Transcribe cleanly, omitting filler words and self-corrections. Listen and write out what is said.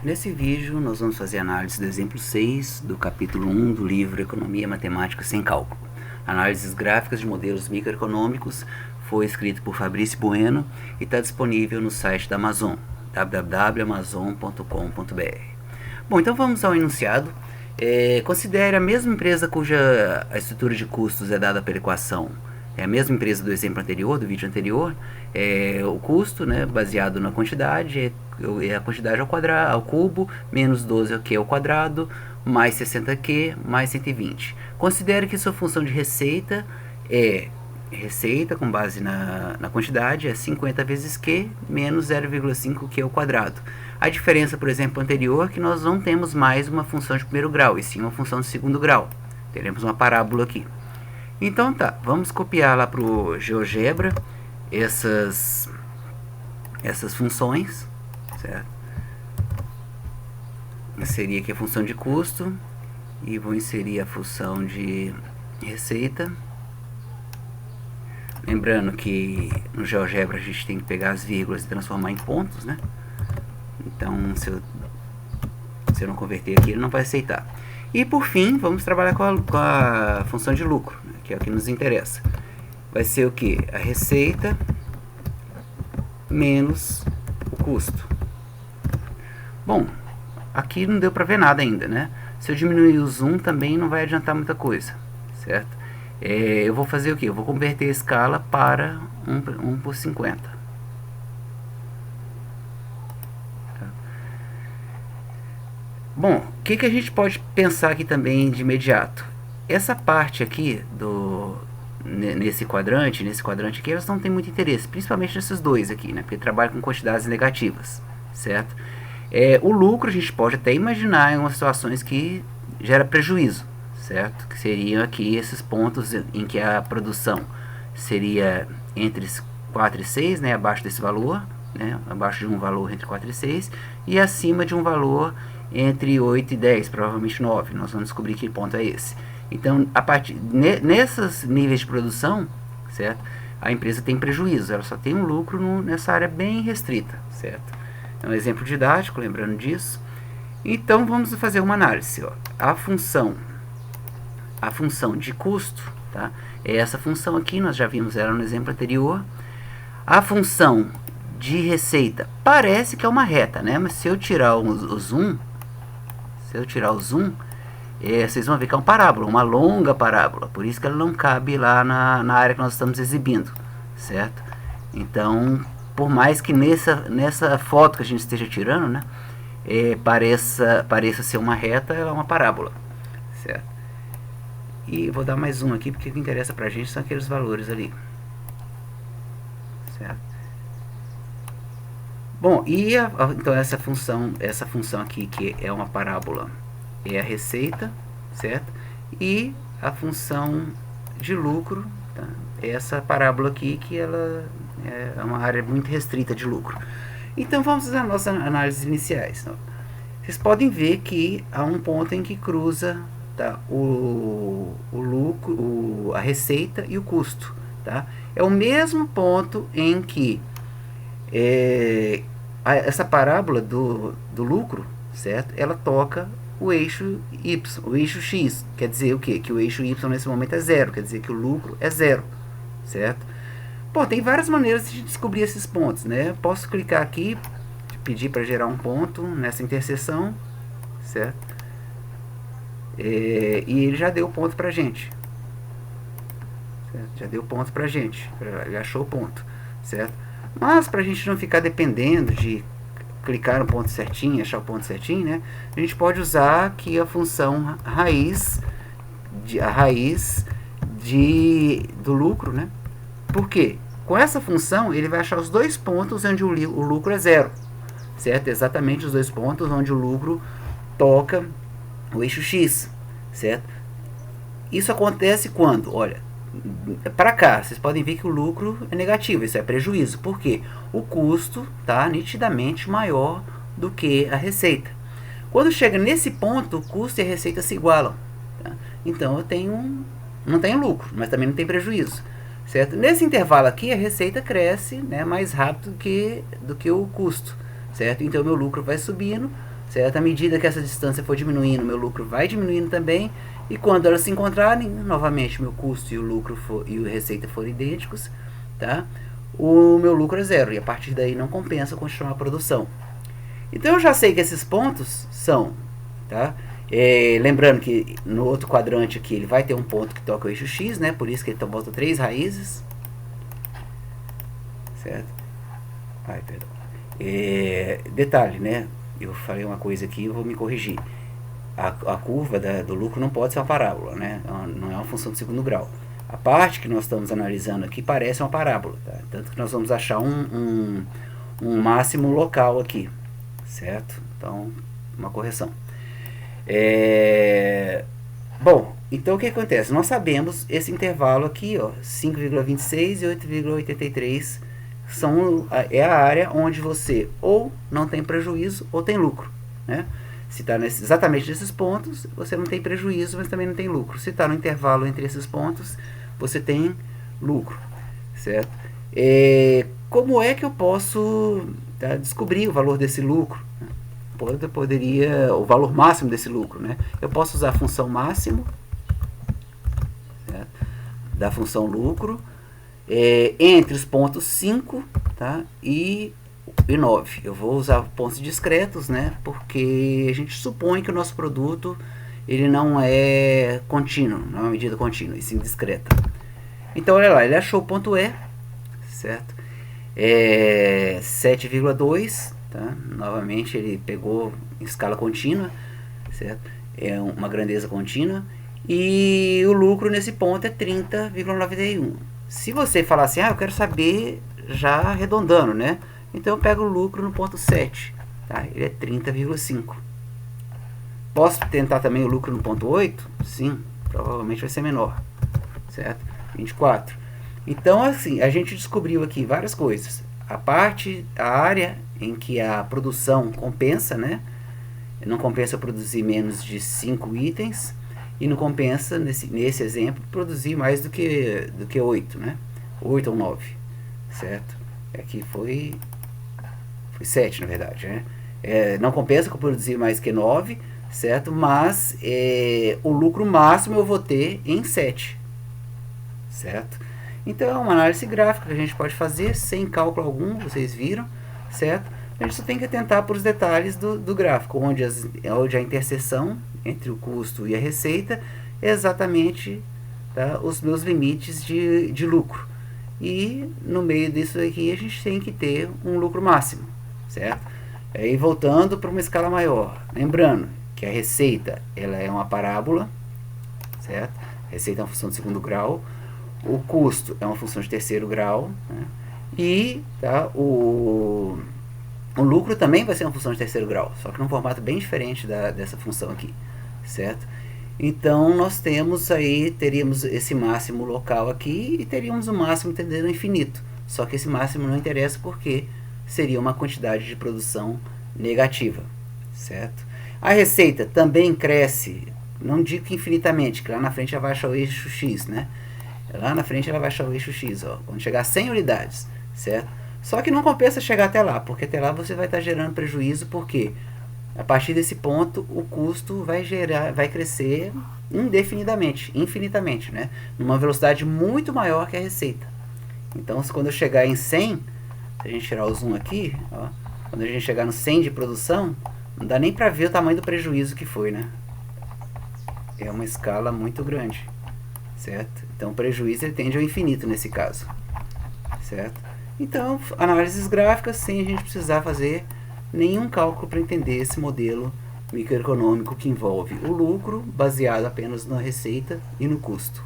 Nesse vídeo nós vamos fazer análise do exemplo 6 do capítulo 1 do livro Economia Matemática sem Cálculo. Análises gráficas de modelos microeconômicos, foi escrito por Fabrício Bueno e está disponível no site da Amazon, www.amazon.com.br. Bom, então vamos ao enunciado. Considere a mesma empresa cuja a estrutura de custos é dada pela equação. É a mesma empresa do exemplo anterior, do vídeo anterior. O custo, né, baseado na quantidade, é a quantidade ao cubo, menos 12Q ao quadrado, mais 60Q, mais 120. Considere que sua função de receita é receita com base na quantidade, é 50 vezes Q, menos 0,5Q ao quadrado. A diferença, por exemplo, anterior, é que nós não temos mais uma função de primeiro grau, e sim uma função de segundo grau. Teremos uma parábola aqui. Então tá, vamos copiar lá para o GeoGebra essas funções, certo? Inserir aqui a função de custo e vou inserir a função de receita. Lembrando que no GeoGebra a gente tem que pegar as vírgulas e transformar em pontos, né? Então, se eu não converter aqui, ele não vai aceitar. E por fim, vamos trabalhar com a função de lucro, né, que é o que nos interessa. Vai ser o que? A receita menos o custo. Bom, aqui não deu para ver nada ainda, né? Se eu diminuir o zoom também não vai adiantar muita coisa, certo? Eu vou fazer o que? Eu vou converter a escala para 1 por 50. Bom, o que a gente pode pensar aqui também de imediato? Essa parte aqui, nesse quadrante aqui, elas não têm muito interesse, principalmente nesses dois aqui, né? Porque trabalha com quantidades negativas, certo? O lucro a gente pode até imaginar em algumas situações que gera prejuízo, certo? Que seriam aqui esses pontos em que a produção seria entre 4 e 6, né? Abaixo desse valor, né? Abaixo de um valor entre 4 e 6, e acima de um valor entre 8 e 10, provavelmente 9. Nós vamos descobrir que ponto é esse. Então, nesses níveis de produção, certo? A empresa tem prejuízo, ela só tem um lucro nessa área bem restrita, certo? É um exemplo didático, lembrando disso. Então, vamos fazer uma análise. Ó. A função de custo, tá? É essa função aqui, nós já vimos ela no exemplo anterior. A função de receita parece que é uma reta, né? Mas se eu tirar o zoom, vocês vão ver que é uma parábola, uma longa parábola. Por isso que ela não cabe lá na área que nós estamos exibindo, certo? Então, por mais que nessa foto que a gente esteja tirando, né, pareça ser uma reta, ela é uma parábola, certo? E vou dar mais um aqui, porque o que interessa pra gente são aqueles valores ali, certo? Bom, então essa função aqui, que é uma parábola, é a receita, certo? E a função de lucro, tá? É essa parábola aqui, que ela é uma área muito restrita de lucro. Então vamos às nossas análises iniciais. Então, vocês podem ver que há um ponto em que cruza, tá, o lucro, a receita e o custo, tá? É o mesmo ponto em que essa parábola do lucro, certo? Ela toca o eixo Y, o eixo X. Quer dizer o quê? Que o eixo Y nesse momento é zero, quer dizer que o lucro é zero, certo? Bom, tem várias maneiras de descobrir esses pontos, né? Posso clicar aqui, pedir para gerar um ponto nessa interseção, certo? E ele já deu o ponto pra gente, certo? Já deu ponto pra gente, ele achou o ponto, certo? Mas para a gente não ficar dependendo de clicar no ponto certinho, achar o ponto certinho, né? A gente pode usar aqui a função raiz do lucro, né? Por quê? Com essa função ele vai achar os dois pontos onde o lucro é zero, certo? Exatamente os dois pontos onde o lucro toca o eixo X, certo? Isso acontece quando, olha, para cá, vocês podem ver que o lucro é negativo, isso é prejuízo. Por quê? O custo está nitidamente maior do que a receita. Quando chega nesse ponto, o custo e a receita se igualam, tá? Então eu não tenho lucro, mas também não tem prejuízo, certo? Nesse intervalo aqui, a receita cresce, né, mais rápido do que o custo, certo? Então meu lucro vai subindo, certo? À medida que essa distância for diminuindo, meu lucro vai diminuindo também, e quando elas se encontrarem, novamente, meu custo e o lucro e a receita forem idênticos, tá? O meu lucro é zero, e a partir daí não compensa continuar a produção. Então eu já sei que esses pontos são, tá? Lembrando que no outro quadrante aqui ele vai ter um ponto que toca o eixo X, né? Por isso que ele bota 3 raízes, certo? Ai, perdão. Detalhe, né? Eu falei uma coisa aqui e vou me corrigir. A curva do lucro não pode ser uma parábola, né? Não é uma função de segundo grau. A parte que nós estamos analisando aqui parece uma parábola, tá? Tanto que nós vamos achar um máximo local aqui, certo? Então, uma correção. Bom, então o que acontece? Nós sabemos esse intervalo aqui, ó, 5,26 e 8,83 é a área onde você ou não tem prejuízo ou tem lucro, né? Se está exatamente nesses pontos, você não tem prejuízo, mas também não tem lucro. Se está no intervalo entre esses pontos, você tem lucro, certo? Como é que eu posso descobrir o valor desse lucro? O valor máximo desse lucro, né? Eu posso usar a função máximo, certo? Da função lucro, entre os pontos 5, tá? e 9. Eu vou usar pontos discretos, né? Porque a gente supõe que o nosso produto ele não é contínuo, não é uma medida contínua, e sim discreta. Então, olha lá, ele achou o ponto E, certo? 7,2, tá? Novamente ele pegou em escala contínua, certo? É uma grandeza contínua, e o lucro nesse ponto é 30,91. Se você falar assim, eu quero saber já arredondando, né? Então eu pego o lucro no ponto 7, tá? Ele é 30,5. Posso tentar também o lucro no ponto 8? Sim, provavelmente vai ser menor, certo? 24. Então, assim, a gente descobriu aqui várias coisas. A área em que a produção compensa, né? Não compensa produzir menos de 5 itens, e não compensa, nesse exemplo, produzir mais do que 8, né? 8 ou 9, certo? Aqui foi 7, na verdade, né? Não compensa produzir mais que 9, certo? Mas o lucro máximo eu vou ter em 7, certo? Então é uma análise gráfica que a gente pode fazer sem cálculo algum, vocês viram, certo? A gente só tem que atentar para os detalhes do gráfico, onde a interseção entre o custo e a receita é exatamente, tá, os meus limites de lucro. E no meio disso aqui a gente tem que ter um lucro máximo, certo? Aí voltando para uma escala maior, lembrando que a receita ela é uma parábola, certo? A receita é uma função de segundo grau, o custo é uma função de terceiro grau, né? E tá, o lucro também vai ser uma função de terceiro grau, só que num formato bem diferente dessa função aqui, certo? Então nós teríamos esse máximo local aqui e teríamos o máximo tendendo ao infinito, só que esse máximo não interessa porque seria uma quantidade de produção negativa, certo? A receita também cresce, não digo que infinitamente, que lá na frente ela vai achar o eixo X, né? Lá na frente ela vai achar o eixo X, ó, quando chegar a 100 unidades, certo? Só que não compensa chegar até lá, porque até lá você vai estar gerando prejuízo, porque a partir desse ponto o custo vai crescer infinitamente, né? Numa velocidade muito maior que a receita. Então, quando eu chegar em 100, se a gente tirar o zoom aqui, ó, quando a gente chegar no 100 de produção, não dá nem para ver o tamanho do prejuízo que foi, né? É uma escala muito grande, certo? Então o prejuízo ele tende ao infinito nesse caso, certo? Então, análises gráficas sem a gente precisar fazer nenhum cálculo para entender esse modelo microeconômico que envolve o lucro baseado apenas na receita e no custo.